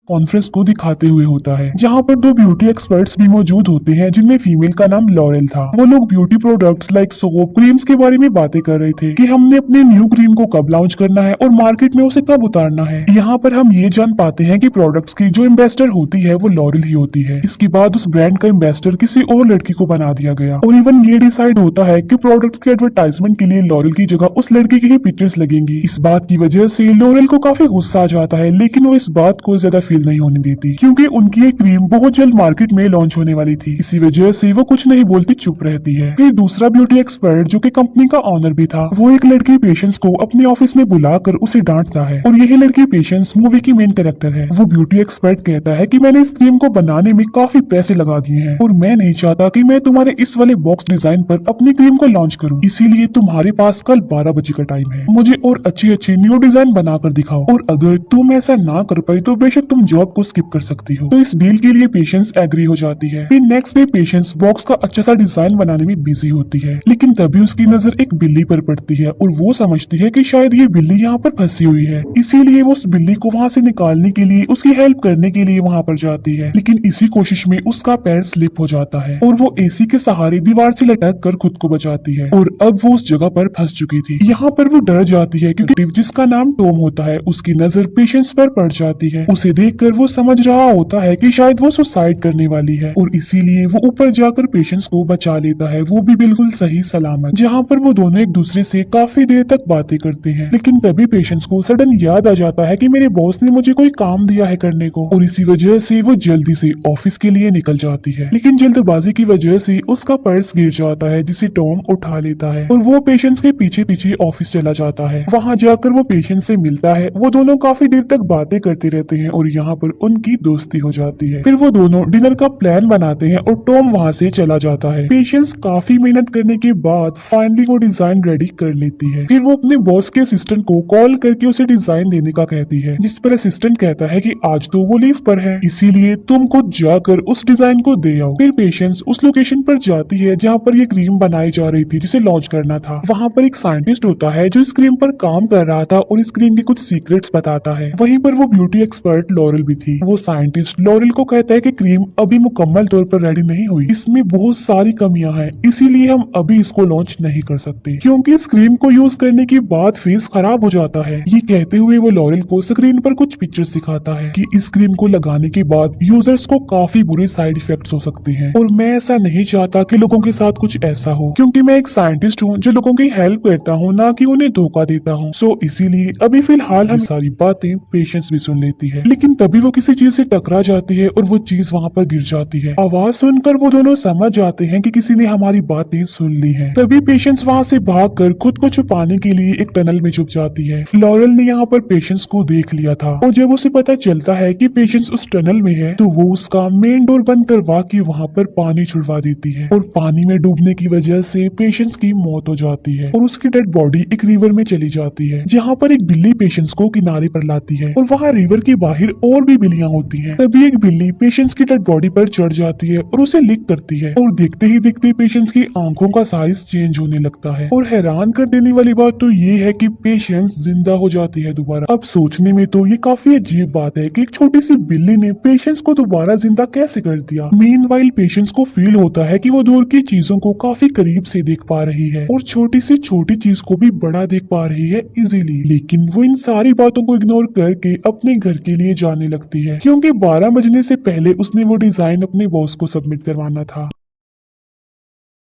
Conference को दिखाते हुए होता है, जहाँ पर दो ब्यूटी एक्सपर्ट्स भी मौजूद होते हैं, जिनमें फीमेल का नाम लॉरेल था। वो लोग beauty products like soap, creams के बारे में बातें कर रहे थे कि हमने अपने न्यू क्रीम को कब लॉन्च करना है और मार्केट में उसे कब उतारना है। यहाँ पर हम ये जान पाते हैं कि प्रोडक्ट्स की जो एम्बेसडर होती है वो लॉरेल ही होती है। इसके बाद उस ब्रांड का एम्बेसडर किसी और लड़की को बना दिया गया और इवन ये डिसाइड होता है कि प्रोडक्ट्स के एडवर्टाइजमेंट के लिए लॉरेल की जगह उस लड़की की ही पिक्चर्स लगेंगी। इस बात की वजह से लॉरेल को काफी गुस्सा आ जाता है, लेकिन वो इस बात को ज्यादा फील नहीं होने देती क्योंकि उनकी ये क्रीम बहुत जल्द मार्केट में लॉन्च होने वाली थी। इसी वजह से वो कुछ नहीं बोलती, चुप रहती है। फिर दूसरा ब्यूटी एक्सपर्ट जो कि कंपनी का ऑनर भी था, वो एक लड़की पेशेंस को अपने ऑफिस में बुलाकर उसे डांटता है और यही लड़की पेशेंस मूवी की मेन कैरेक्टर है। वो ब्यूटी एक्सपर्ट कहता है कि मैंने इस क्रीम को बनाने में काफी पैसे लगा दिए हैं और मैं नहीं चाहता कि मैं तुम्हारे इस वाले बॉक्स डिजाइन पर अपनी क्रीम को लॉन्च करूं, इसीलिए तुम्हारे पास कल 12 बजे का टाइम है। मुझे और अच्छी अच्छी न्यू डिजाइन बनाकर दिखाओ और अगर तुम ऐसा ना कर पाई तो बेशक तुम जॉब को स्किप कर सकती हो। तो इस डील के लिए पेशेंस एग्री हो जाती है। फिर नेक्स्ट डे पेशेंस बॉक्स का अच्छा सा डिजाइन बनाने में बिजी होती है, लेकिन तभी उसकी नजर एक बिल्ली पर पड़ती है और वो समझती है कि शायद ये बिल्ली यहाँ पर फंसी हुई है, इसीलिए वो उस बिल्ली को वहाँ से निकालने के लिए, उसकी हेल्प करने के लिए वहाँ पर जाती है। लेकिन इसी कोशिश में उसका पैर स्लिप हो जाता है और वो एसी के सहारे दीवार से लटक कर खुद को बचाती है और अब वो उस जगह पर फंस चुकी थी। यहाँ पर वो डर जाती है क्योंकि जिसका नाम टॉम होता है उसकी नजर पेशेंस पर पड़ जाती है। उसे देखकर वो समझ रहा होता है कि शायद वो सुसाइड करने वाली है और इसीलिए वो ऊपर जाकर पेशेंस को बचा लेता है, वो भी बिल्कुल सही सलामत। जहाँ पर वो दोनों एक दूसरे से काफी देर तक बातें करते हैं, लेकिन तभी पेशेंस को सडन याद आ जाता है कि मेरे बॉस ने मुझे कोई काम दिया है करने को और इसी वजह से वो जल्दी से ऑफिस के लिए निकल जाती है। लेकिन जल्दबाजी की वजह से उसका पर्स गिर जाता है जिसे टॉम उठा लेता है और वो पेशेंस के पीछे पीछे ऑफिस चला जाता है। वहाँ जाकर वो पेशेंस से मिलता है, वो दोनों काफी देर तक बातें करते रहते हैं और यहाँ पर उनकी दोस्ती हो जाती है। फिर वो दोनों डिनर का प्लान बनाते हैं और टॉम वहाँ से चला जाता है। पेशेंस काफी मेहनत करने के बाद फाइनली वो डिजाइन रेडी कर लेती है। फिर वो अपने बॉस के असिस्टेंट को कॉल करके उसे डिजाइन देने का कहती है, जिस पर असिस्टेंट कहता है कि आज तो वो लीव पर है, इसीलिए तुम खुद जाकर उस डिजाइन को दे आओ। फिर पेशेंस उस लोकेशन पर जाती है जहाँ पर ये क्रीम बनाई जा रही थी जिसे लॉन्च करना था। वहाँ पर एक साइंटिस्ट होता है जो इस क्रीम पर काम कर रहा था और इस क्रीम के कुछ सीक्रेट्स बताता है। वहीं पर वो ब्यूटी एक्सपर्ट लॉरेल भी थी। वो साइंटिस्ट लॉरेल को कहता है कि क्रीम अभी मुकम्मल तौर पर रेडी नहीं हुई, इसमें बहुत सारी कमियां हैं, इसीलिए हम अभी इसको लॉन्च नहीं कर सकते क्योंकि इस क्रीम को यूज करने के बाद फेस खराब हो जाता है। ये कहते हुए वो लॉरेल को स्क्रीन पर कुछ पिक्चर्स दिखाता है कि इस क्रीम को लगाने के बाद यूजर्स को काफी बुरे साइड इफेक्ट्स हो सकते हैं और मैं ऐसा नहीं चाहता कि लोगों के साथ कुछ ऐसा हो, क्योंकि मैं एक साइंटिस्ट हूँ जो लोगों की हेल्प करता हूँ, ना कि उन्हें धोखा देता हूँ। सो इसीलिए अभी फिलहाल हम सारी बातें पेशेंस भी सुन लेती है, लेकिन तभी वो किसी चीज से टकरा जाती है और वो चीज वहाँ पर गिर जाती है। आवाज सुनकर वो दोनों समझ जाते हैं कि किसी ने हमारी बातें सुन ली हैं। तभी पेशेंस वहाँ से भागकर खुद को छुपाने के लिए एक टनल में छुप जाती है। लॉरेल ने यहाँ पर पेशेंस को देख लिया था और जब उसे पता चलता है कि पेशेंस उस टनल में है तो वो उसका मेन डोर बंद करवा के वहाँ पर पानी छुड़वा देती है और पानी में डूबने की वजह से पेशेंस की मौत हो जाती है और उसकी डेड बॉडी एक रिवर में चली जाती है, जहाँ पर एक बिल्ली पेशेंस को किनारे पर लाती है और वहाँ रिवर के बाहर और भी बिल्लियां होती हैं। तभी एक बिल्ली पेशेंस की डेड बॉडी पर चढ़ जाती है और उसे लिक करती है और देखते ही देखते पेशेंस की आंखों का साइज चेंज होने लगता है और हैरान कर देने वाली बात तो ये है कि पेशेंस जिंदा हो जाती है दोबारा। अब सोचने में तो ये काफी अजीब बात है कि एक छोटी सी बिल्ली ने पेशेंस को दोबारा जिंदा कैसे कर दिया। मीनवाइल पेशेंस को फील होता है कि वो दूर की चीजों को काफी करीब से देख पा रही है और छोटी से छोटी चीज को भी बड़ा देख पा रही है इजीली, लेकिन वो इन सारी बातों को इग्नोर करके अपने घर के लिए जाने लगती है क्योंकि 12 बजने से पहले उसने वो डिजाइन अपने बॉस को सबमिट करवाना था।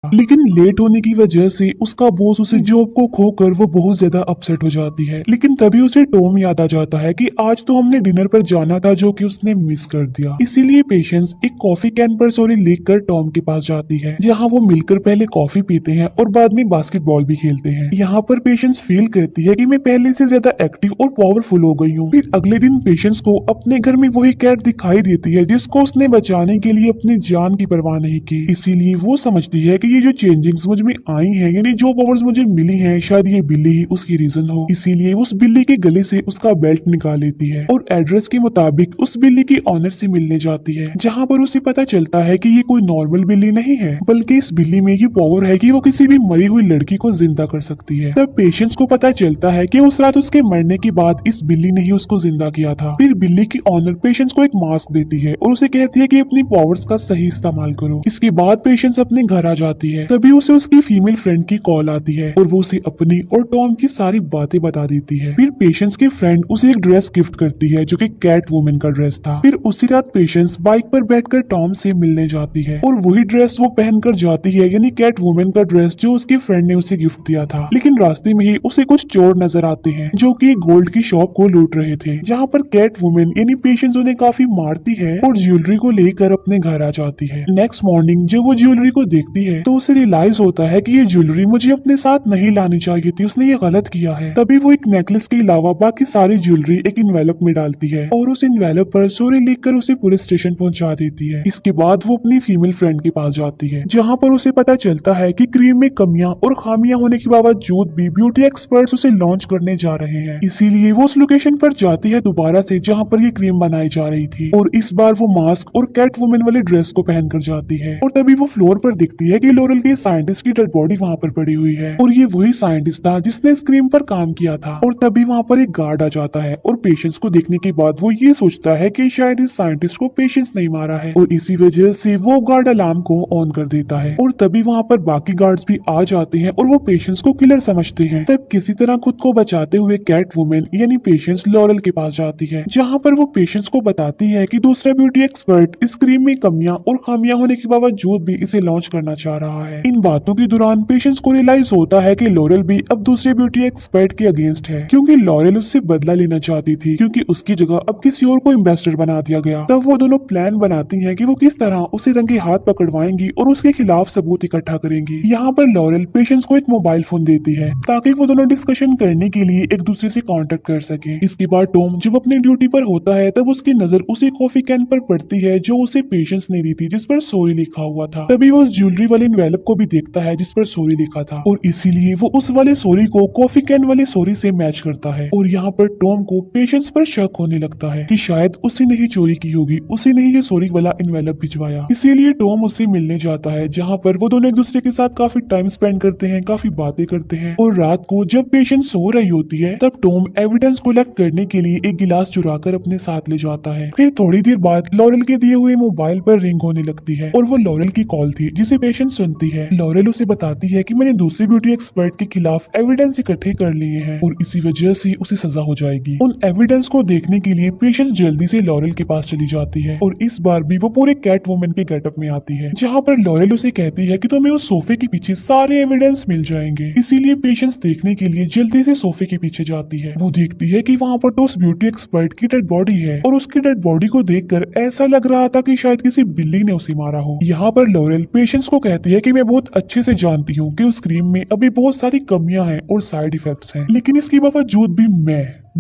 लेकिन लेट होने की वजह से उसका बॉस उसे जॉब को खोकर वो बहुत ज्यादा अपसेट हो जाती है। लेकिन तभी उसे टॉम याद आ जाता है कि आज तो हमने डिनर पर जाना था जो कि उसने मिस कर दिया। इसीलिए पेशेंस एक कॉफी कैन पर सॉरी लेकर टॉम के पास जाती है, जहां वो मिलकर पहले कॉफी पीते हैं और बाद में बास्केटबॉल भी खेलते हैं। यहाँ पर पेशेंस फील करती है कि मैं पहले से ज्यादा एक्टिव और पावरफुल हो गई हूँ। फिर अगले दिन पेशेंस को अपने घर में वही कैट दिखाई देती है जिसको उसने बचाने के लिए अपनी जान की परवाह नहीं की। इसीलिए वो समझती है कि कि ये जो चेंजिंग्स मुझ में आई हैं, यानी जो पावर्स मुझे मिली हैं, शायद ये बिल्ली ही उसकी रीजन हो। इसीलिए उस बिल्ली के गले से उसका बेल्ट निकाल लेती है और एड्रेस के मुताबिक उस बिल्ली की ऑनर से मिलने जाती है, जहाँ पर उसे पता चलता है कि ये कोई नॉर्मल बिल्ली नहीं है, बल्कि इस बिल्ली में ये पावर है कि वो किसी भी मरी हुई लड़की को जिंदा कर सकती है। तब पेशेंस को पता चलता है कि उस रात उसके मरने के बाद इस बिल्ली ने ही उसको जिंदा किया था। फिर बिल्ली की ऑनर पेशेंस को एक मास्क देती है और उसे कहती है कि अपनी पावर्स का सही इस्तेमाल करो। इसके बाद पेशेंस अपने घर आ जाती है। तभी उसे उसकी फीमेल फ्रेंड की कॉल आती है और वो उसे अपनी और टॉम की सारी बातें बता देती है। फिर पेशेंस की फ्रेंड उसे एक ड्रेस गिफ्ट करती है जो कि कैट वुमेन का ड्रेस था। फिर उसी रात पेशेंस बाइक पर बैठकर टॉम से मिलने जाती है और वही ड्रेस वो पहनकर जाती है, यानी कैट वुमेन का ड्रेस जो उसकी फ्रेंड ने उसे गिफ्ट दिया था। लेकिन रास्ते में ही उसे कुछ चोर नजर आते हैं जो कि गोल्ड की शॉप को लूट रहे थे, जहाँ पर कैट वुमेन यानी पेशेंस उन्हें काफी मारती है और ज्वेलरी को लेकर अपने घर आ जाती है। नेक्स्ट मॉर्निंग जब वो ज्वेलरी को देखती है तो उसे रियलाइज होता है कि ये ज्वेलरी मुझे अपने साथ नहीं लानी चाहिए थी, उसने ये गलत किया है। तभी वो एक नेकलेस के अलावा बाकी सारी ज्वेलरी एक इन्वेलप में डालती है और उस इन्वेलप पर सॉरी लिखकर उसे पुलिस स्टेशन पहुंचा देती है। इसके बाद वो अपनी फीमेल फ्रेंड के पास जाती है, जहाँ पर उसे पता चलता है कि क्रीम में कमियां और खामियां होने के बावजूद भी ब्यूटी एक्सपर्ट्स उसे लॉन्च करने जा रहे हैं। इसीलिए वो उस लोकेशन पर जाती है दोबारा से जहाँ पर ये क्रीम बनाई जा रही थी, और इस बार वो मास्क और कैट वुमेन वाले ड्रेस को पहनकर जाती है। और तभी वो फ्लोर पर दिखती है कि लॉरेल के साइंटिस्ट की डेड बॉडी वहाँ पर पड़ी हुई है और ये वही साइंटिस्ट था जिसने इस क्रीम पर काम किया था। और तभी वहाँ पर एक गार्ड आ जाता है और पेशेंस को देखने के बाद वो ये सोचता है कि शायद इस साइंटिस्ट को पेशेंस नहीं मारा है, और इसी वजह से वो गार्ड अलार्म को ऑन कर देता है। और तभी वहाँ पर बाकी गार्ड्स भी आ जाते हैं और वो पेशेंस को किलर समझते हैं। तब किसी तरह खुद को बचाते हुए कैट वुमेन यानी पेशेंस लॉरेल के पास जाती है, जहाँ पर वो पेशेंस को बताती है कि दूसरा ब्यूटी एक्सपर्ट इस क्रीम में कमियां और खामियां होने के बावजूद भी इसे लॉन्च करना चाह रहा है। इन बातों के दौरान पेशेंस को रियलाइज होता है कि लॉरेल भी अब दूसरे ब्यूटी एक्सपर्ट के अगेंस्ट है, क्योंकि लॉरेल उससे बदला लेना चाहती थी, क्योंकि उसकी जगह अब किसी और को एम्बेसडर बना दिया गया। तब वो दोनों प्लान बनाती हैं कि वो किस तरह उसे रंगे हाथ पकड़वाएंगी और उसके खिलाफ सबूत इकट्ठा करेंगी। यहाँ पर लॉरेल पेशेंस को एक मोबाइल फोन देती है ताकि वो दोनों डिस्कशन करने के लिए एक दूसरे से कांटेक्ट कर सके। इसके बाद टॉम जब अपनी ड्यूटी पर होता है तब उसकी नजर उसी कॉफी कैन पर पड़ती है जो उसे पेशेंस ने दी थी, जिस पर सॉरी लिखा हुआ था। तभी वो उस ज्वेलरी वाले एनवेलप को भी देखता है जिस पर सॉरी लिखा था, और इसीलिए वो उस वाले सॉरी को कॉफी कैन वाले सॉरी से मैच करता है। और यहाँ पर टॉम को पेशेंस पर शक होने लगता है कि शायद उसी ने ही चोरी की होगी, उसी ने ही ये सॉरी वाला एनवेलप भिजवाया। इसीलिए टॉम उससे मिलने जाता है, जहाँ पर वो दोनों एक दूसरे के साथ काफी टाइम स्पेंड करते हैं, काफी बातें करते हैं। और रात को जब पेशेंस सो रही होती है तब टॉम एविडेंस कलेक्ट करने के लिए एक गिलास चुराकर अपने साथ ले जाता है। फिर थोड़ी देर बाद लॉरेल के दिए हुए मोबाइल पर रिंग होने लगती है और वो लॉरेल की कॉल थी, जिसे पेशेंस सुनती है। लॉरेल उसे बताती है कि मैंने दूसरे ब्यूटी एक्सपर्ट के खिलाफ एविडेंस इकट्ठे कर लिए हैं और इसी वजह से उसे सजा हो जाएगी। उन एविडेंस को देखने के लिए पेशेंस जल्दी से लॉरेल के पास चली जाती है और इस बार भी वो पूरे कैट वुमेन के गेटअप में आती है, जहाँ पर लॉरेल उसे कहती है कि तुम्हें उस सोफे के पीछे सारे एविडेंस मिल जाएंगे। इसीलिए पेशेंस देखने के लिए जल्दी से सोफे के पीछे जाती है। वो देखती है कि वहाँ पर तो उस ब्यूटी एक्सपर्ट की डेड बॉडी है और उसकी डेड बॉडी को देखकर ऐसा लग रहा था कि शायद किसी बिल्ली ने उसे मारा हो। यहाँ पर लॉरेल पेशेंस को कहती है कि मैं बहुत अच्छे से जानती हूँ कि उस क्रीम में अभी बहुत सारी कमियां हैं और साइड इफेक्ट्स हैं, लेकिन इसके बावजूद भी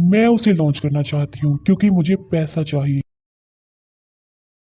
मैं उसे लॉन्च करना चाहती हूँ क्योंकि मुझे पैसा चाहिए,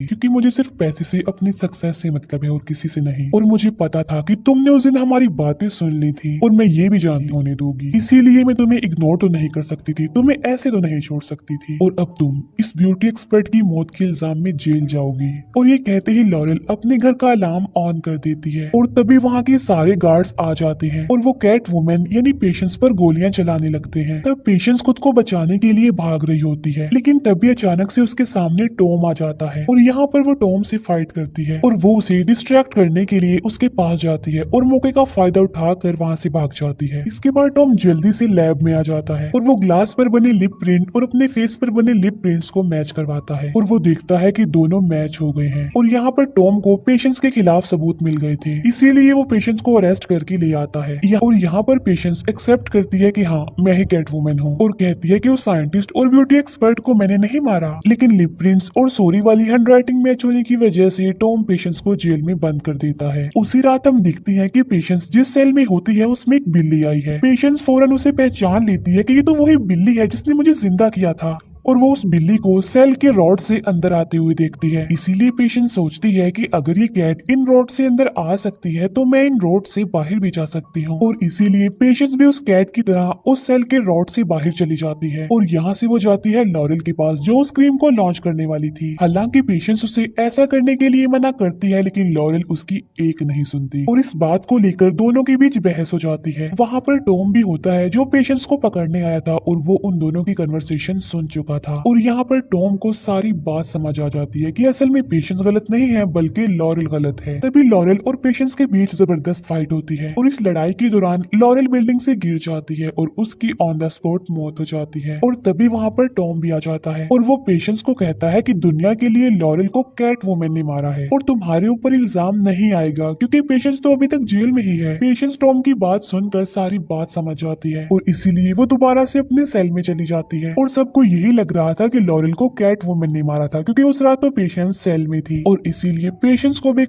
क्योंकि मुझे सिर्फ पैसे से अपनी सक्सेस से मतलब है और किसी से नहीं। और मुझे पता था कि तुमने उस दिन हमारी बातें सुन ली थी और मैं ये भी जानती होने दूंगी, इसीलिए मैं तुम्हें इग्नोर तो नहीं कर सकती थी, तुम्हें ऐसे तो नहीं छोड़ सकती थी, और अब तुम इस ब्यूटी एक्सपर्ट की मौत के इल्जाम में जेल जाओगी। और ये कहते ही लॉरेल अपने घर का अलार्म ऑन कर देती है और तभी वहाँ के सारे गार्ड्स आ जाते हैं और वो कैट वुमेन यानी पेशेंस पर गोलियां चलाने लगते हैं। तब पेशेंस खुद को बचाने के लिए भाग रही होती है, लेकिन तभी अचानक से उसके सामने टॉम आ जाता है और यहाँ पर वो टॉम से फाइट करती है और वो उसे डिस्ट्रैक्ट करने के लिए उसके पास जाती है और मौके का फायदा उठाकर वहाँ से भाग जाती है। इसके बाद टॉम जल्दी से लैब में आ जाता है और वो ग्लास पर बने लिप प्रिंट और अपने फेस पर बने लिप प्रिंट्स को मैच करवाता है और वो देखता है कि दोनों मैच हो गए हैं। और यहाँ पर टॉम को पेशेंस के खिलाफ सबूत मिल गए थे, इसीलिए वो पेशेंस को अरेस्ट करके ले आता है। और यहाँ पर पेशेंस एक्सेप्ट करती है कि हाँ मैं ही कैट वुमेन हूँ और कहती है कि उस साइंटिस्ट और ब्यूटी एक्सपर्ट को मैंने नहीं मारा, लेकिन लिप प्रिंट्स और सॉरी वाली हैंडराइटिंग मैच होने की वजह से टॉम पेशेंस को जेल में बंद कर देता है। उसी रात हम देखते हैं कि पेशेंस जिस सेल में होती है उसमें एक बिल्ली आई है। पेशेंस फौरन उसे पहचान लेती है कि ये तो वही बिल्ली है जिसने मुझे जिंदा किया था। और वो उस बिल्ली को सेल के रॉड से अंदर आते हुए देखती है। इसीलिए पेशेंट सोचती है कि अगर ये कैट इन रॉड से अंदर आ सकती है तो मैं इन रॉड से बाहर भी जा सकती हूँ, और इसीलिए पेशेंस भी उस कैट की तरह उस सेल के रॉड से बाहर चली जाती है और यहाँ से वो जाती है लॉरेल के पास जो उस क्रीम को लॉन्च करने वाली थी। हालांकि पेशेंस उसे ऐसा करने के लिए मना करती है, लेकिन लॉरेल उसकी एक नहीं सुनती और इस बात को लेकर दोनों के बीच बहस हो जाती है। वहाँ पर टॉम भी होता है जो पेशेंस को पकड़ने आया था और वो उन दोनों की कन्वर्सेशन सुन चुका था, और यहाँ पर टॉम को सारी बात समझ आ जाती है कि असल में पेशेंस गलत नहीं है बल्कि लॉरेल गलत है। तभी लॉरेल और पेशेंस के बीच जबरदस्त फाइट होती है और इस लड़ाई के दौरान लॉरेल बिल्डिंग से गिर जाती है और उसकी ऑन द स्पॉट मौत हो जाती है। और तभी वहाँ पर टॉम भी आ जाता है और वो पेशेंस को कहता है कि दुनिया के लिए लॉरेल को कैट वुमेन ने मारा है और तुम्हारे ऊपर इल्जाम नहीं आएगा क्योंकि पेशेंस तो अभी तक जेल में ही है। पेशेंस टॉम की बात सुनकर सारी बात समझ जाती है और इसीलिए वो दोबारा से अपने सेल में चली जाती है और सबको यही लग रहा था कि लॉरेल को कैट वुमेन ने मारा था क्योंकि उस रात तो पेशेंस सेल में थी और इसीलिए पेशेंस को भी